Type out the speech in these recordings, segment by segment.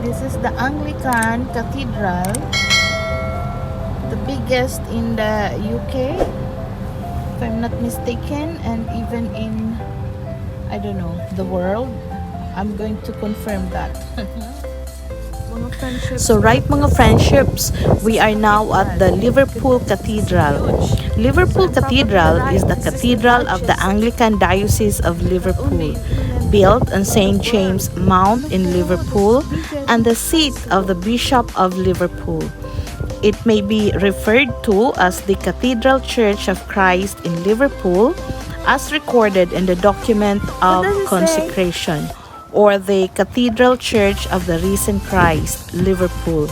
This is the Anglican Cathedral, the biggest in the UK, if I'm not mistaken, and even in, I don't know, the world. I'm going to confirm that. So right mga friendships, we are now at the Liverpool Cathedral. Liverpool Cathedral is the cathedral of the Anglican Diocese of Liverpool, built on St. James Mount in Liverpool and the seat of the Bishop of Liverpool. It may be referred to as the Cathedral Church of Christ in Liverpool, as recorded in the Document of Consecration, or the Cathedral Church of the Risen Christ, Liverpool,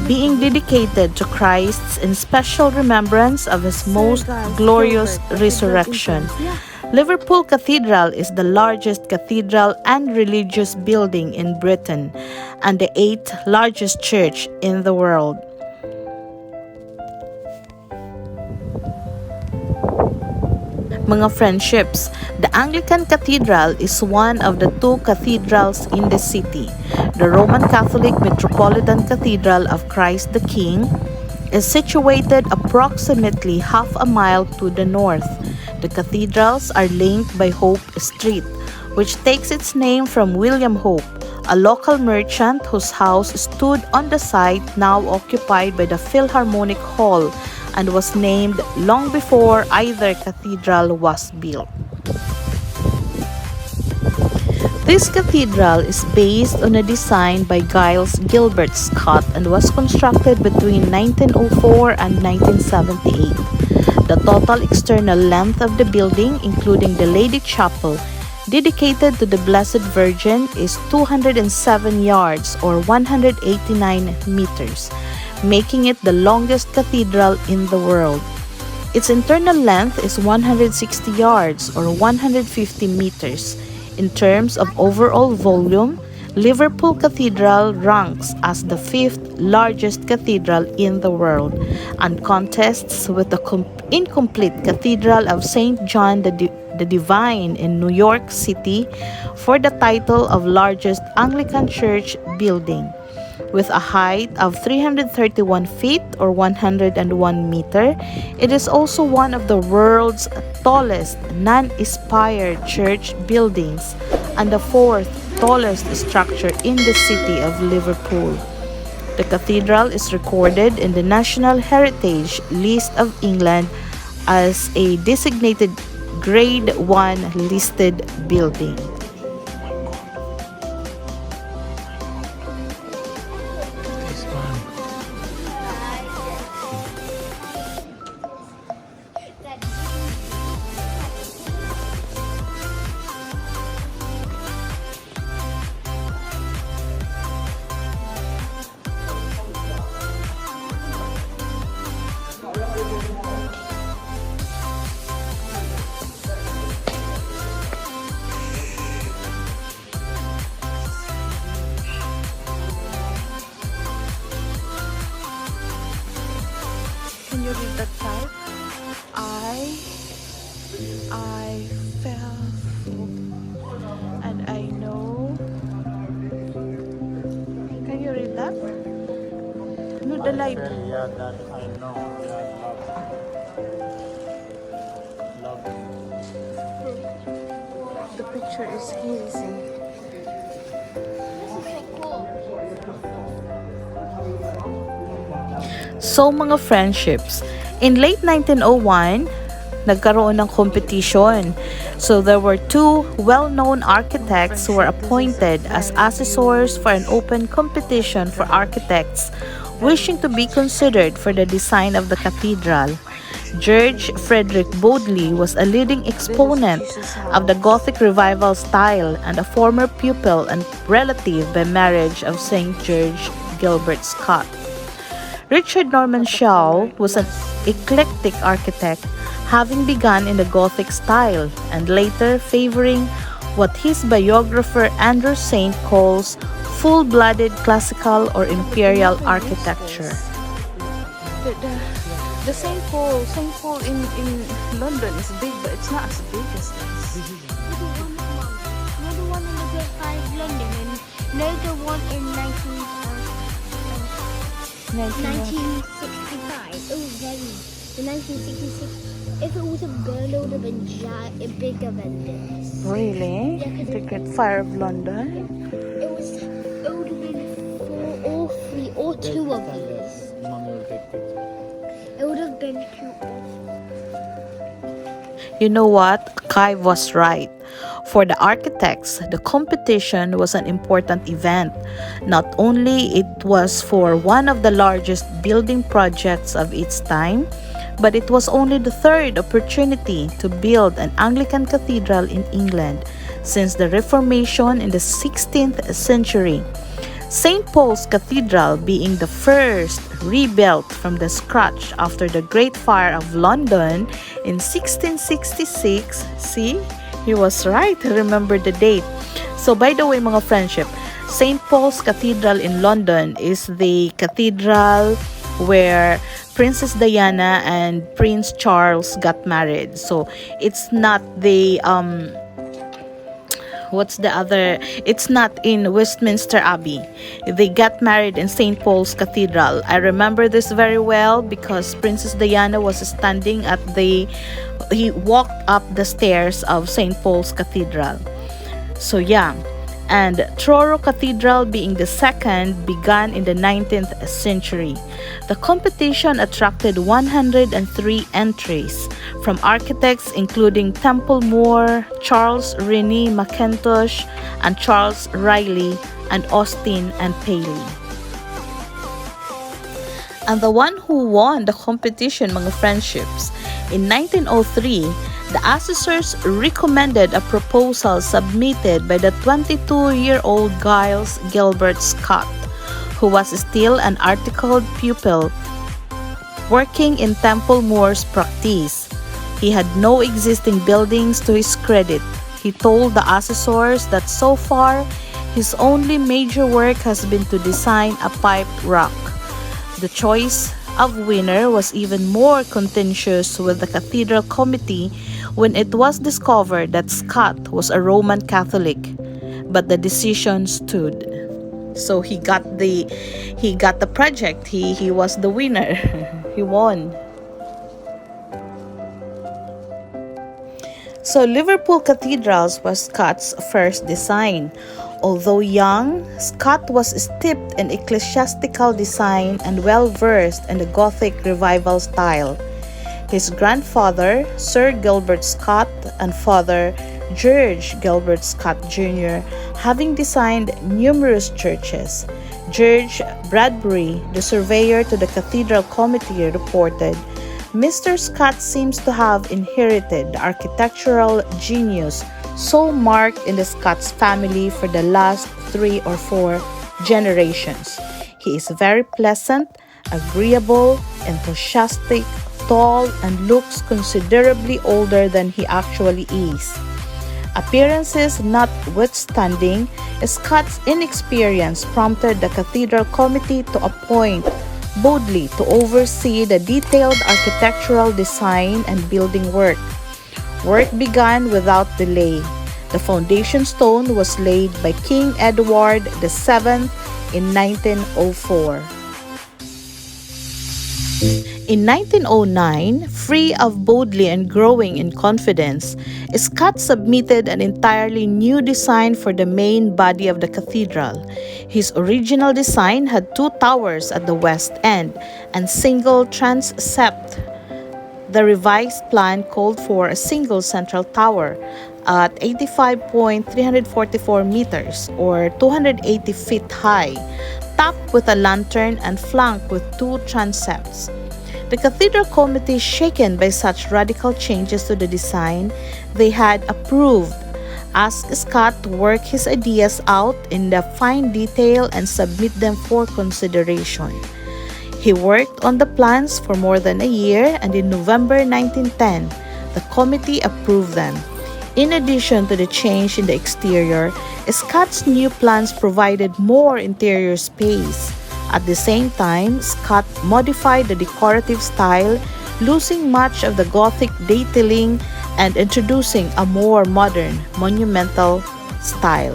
being dedicated to Christ's in special remembrance of his most glorious resurrection. Liverpool Cathedral is the largest cathedral and religious building in Britain and the 8th largest church in the world. Mga friendships, the Anglican Cathedral is one of the two cathedrals in the city. The Roman Catholic Metropolitan Cathedral of Christ the King is situated approximately half a mile to the north. The cathedrals are linked by Hope Street, which takes its name from William Hope, a local merchant whose house stood on the site now occupied by the Philharmonic Hall and was named long before either cathedral was built. This cathedral is based on a design by Giles Gilbert Scott and was constructed between 1904 and 1978. The total external length of the building, including the Lady Chapel, dedicated to the Blessed Virgin, is 207 yards or 189 meters, making it the longest cathedral in the world. Its internal length is 160 yards or 150 meters. In terms of overall volume, Liverpool Cathedral ranks as the 5th largest cathedral in the world and contests with the incomplete Cathedral of St. John the Divine in New York City for the title of largest Anglican church building. With a height of 331 feet or 101 meter, it is also one of the world's tallest non-spired church buildings and the 4th tallest structure in the city of Liverpool. The cathedral is recorded in the National Heritage List of England as a designated Grade 1 listed building. Can you read that side? I fell and I know. Can you read that? No, the light. Yeah, that I know. Love. The picture is hazy. So mga friendships, in late 1901, nagkaroon ng competition. So there were two well-known architects who were appointed as assessors for an open competition for architects wishing to be considered for the design of the cathedral. George Frederick Bodley was a leading exponent of the Gothic Revival style and a former pupil and relative by marriage of St. George Gilbert Scott. Richard Norman Shaw was an eclectic architect, having begun in the Gothic style and later favoring what his biographer Andrew Saint calls full-blooded classical or imperial architecture. The St. Paul in London is big, but it's not as big as this. The one in the Great Fire of London in know the one in 1965. It was very. In 1966, if it was a girl, it would have been bigger than this. Really? Yeah, 'cause The Great Fire of London? it would have been 4 or 3 or 2 of these. Mommy will take pictures. It would have been 2 or You know what? Kai was right. For the architects, the competition was an important event. Not only it was for one of the largest building projects of its time, but it was only the third opportunity to build an Anglican cathedral in England since the Reformation in the 16th century. St. Paul's Cathedral being the first rebuilt from the scratch after the Great Fire of London in 1666. See? He was right. Remember the date. So by the way, mga friendship, St. Paul's Cathedral in London is the cathedral where Princess Diana and Prince Charles got married. So it's not the it's not in Westminster Abbey. They got married in St. Paul's Cathedral. I remember this very well because Princess Diana was standing he walked up the stairs of St. Paul's Cathedral. So yeah, and Truro Cathedral being the second began in the 19th century. The competition attracted 103 entries from architects including Temple Moore, Charles Rennie Mackintosh, and Charles Riley, and Austin and Paley. And the one who won the competition, mga friendships, in 1903, the assessors recommended a proposal submitted by the 22-year-old Giles Gilbert Scott, who was still an articled pupil working in Temple Moore's practice. He had no existing buildings to his credit. He told the assessors that so far, his only major work has been to design a piped rock. The choice of winner was even more contentious with the Cathedral Committee when it was discovered that Scott was a Roman Catholic, but the decision stood. So he got the project. He was the winner. He won. So Liverpool Cathedrals was Scott's first design. Although young, Scott was steeped in ecclesiastical design and well-versed in the Gothic Revival style. His grandfather, Sir Gilbert Scott, and father, George Gilbert Scott Jr., having designed numerous churches. George Bradbury, the surveyor to the Cathedral Committee, reported, "Mr. Scott seems to have inherited the architectural genius so marked in the Scott's family for the last 3 or 4 generations. He is very pleasant, agreeable, enthusiastic, tall, and looks considerably older than he actually is." Appearances notwithstanding, Scott's inexperience prompted the Cathedral Committee to appoint Bodley to oversee the detailed architectural design and building work. Work began without delay. The foundation stone was laid by King Edward VII in 1904. In 1909, free of Bodley and growing in confidence, Scott submitted an entirely new design for the main body of the cathedral. His original design had 2 towers at the west end and single transept. The revised plan called for a single central tower at 85.344 meters or 280 feet high, topped with a lantern and flanked with 2 transepts. The Cathedral Committee, shaken by such radical changes to the design they had approved, asked Scott to work his ideas out in the fine detail and submit them for consideration. He worked on the plans for more than a year, and in November 1910, the committee approved them. In addition to the change in the exterior, Scott's new plans provided more interior space. At the same time, Scott modified the decorative style, losing much of the Gothic detailing and introducing a more modern, monumental style.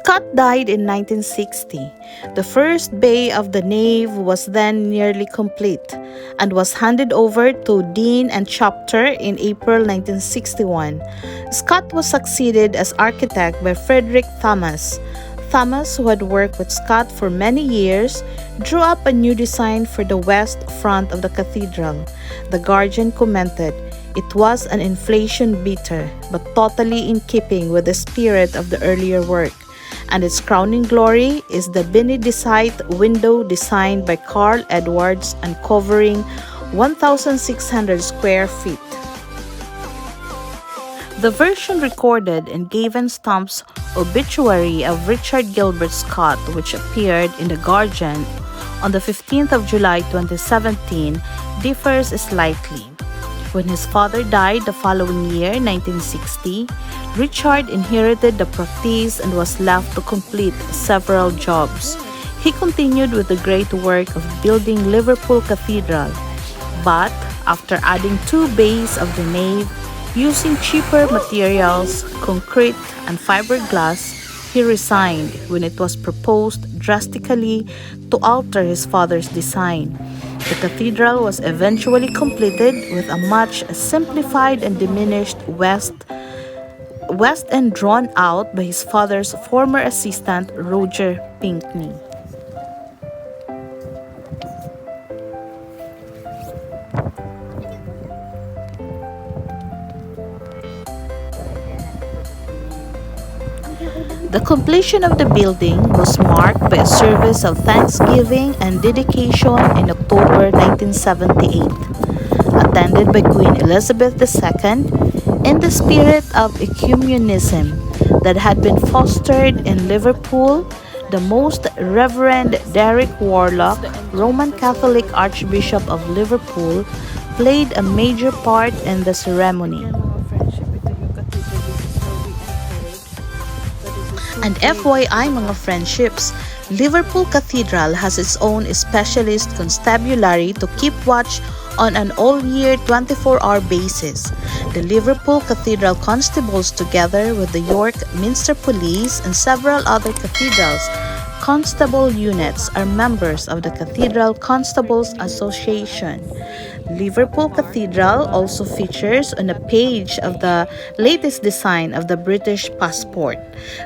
Scott died in 1960. The first bay of the nave was then nearly complete and was handed over to Dean and Chapter in April 1961. Scott was succeeded as architect by Frederick Thomas. Thomas, who had worked with Scott for many years, drew up a new design for the west front of the cathedral. The Guardian commented, "It was an inflation beater, but totally in keeping with the spirit of the earlier work, and its crowning glory is the Benedicite window designed by Carl Edwards and covering 1,600 square feet." The version recorded in Gavin Stump's obituary of Richard Gilbert Scott, which appeared in The Guardian on the 15th of July 2017, differs slightly. When his father died the following year, 1960, Richard inherited the practice and was left to complete several jobs. He continued with the great work of building Liverpool Cathedral, but after adding 2 bays of the nave, using cheaper materials, concrete and fiberglass, he resigned when it was proposed drastically to alter his father's design. The cathedral was eventually completed with a much simplified and diminished west end drawn out by his father's former assistant Roger Pinkney. The completion of the building was marked by a service of thanksgiving and dedication in October 1978, attended by Queen Elizabeth II in the spirit of ecumenism that had been fostered in Liverpool. The Most Reverend Derek Warlock, Roman Catholic Archbishop of Liverpool, played a major part in the ceremony. And FYI mga friendships, Liverpool Cathedral has its own specialist constabulary to keep watch on an all-year 24-hour basis. The Liverpool Cathedral Constables, together with the York Minster Police and several other cathedrals constable units, are members of the Cathedral Constables Association. Liverpool Cathedral also features on a page of the latest design of the British passport.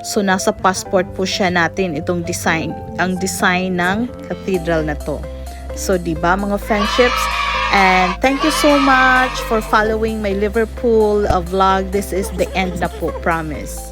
So nasa passport po siya natin itong design, ang design ng cathedral na to. So diba mga friendships? And thank you so much for following my Liverpool vlog. This is the end na po, promise.